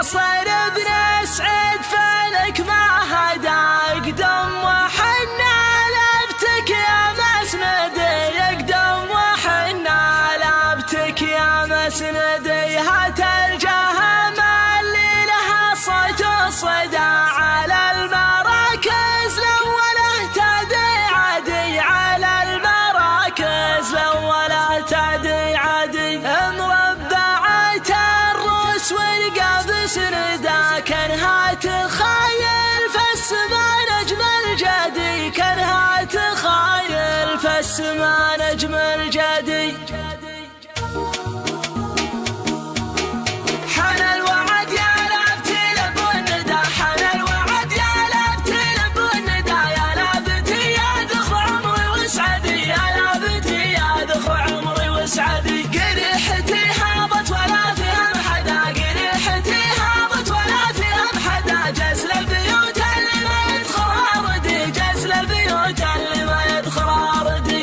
ناصر بن سعيد فلك ما هدى يقدم وحنا لابتك يا مسندي يقدم وحنا لابتك يا مسندي هات الجهة اللي لها صوت وصدى على المراكز الأولى تدي عدي على المراكز الأولى تدي عدي مربعة الروس والقابس ندا كانها تخايل فالسما نجم الجدي كانها تخايل فالسما نجم الجدي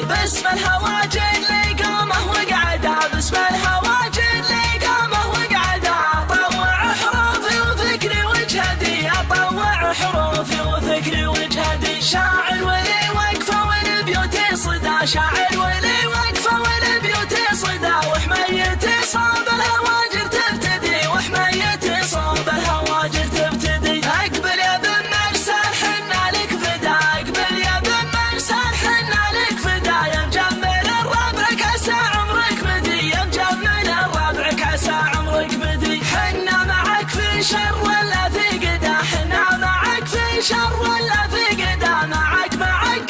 باسم الهواجر اللي قامه وقعده باسم الهواجر اللي قامه وقعده اطوع حروفي وفكري وجهدي اطوع حروفي وفكري وجهدي شاعر ولي وقفه والبيوت صدى شاعر ولي وقفه والبيوت صدى وحميتي صوب الهواجر تبتدي وحميتي صوب الهواجر تبتدي اقبل يا بن مرسل حنا لك فدا اقبل يا بن مرسل حنا لك فدا يا مجمل الربع كاسى عمرك بدي يا مجمل الربع كاسى عمرك بدي حنا معك في شر ولا في قدا حنا معك في شر ولا في قدا معك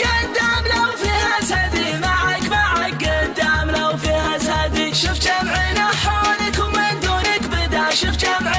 قدام لو فيها سدي معك قدام لو فيها سدي شوف جمعنا حولك ومن دونك بدا شوف جمعنا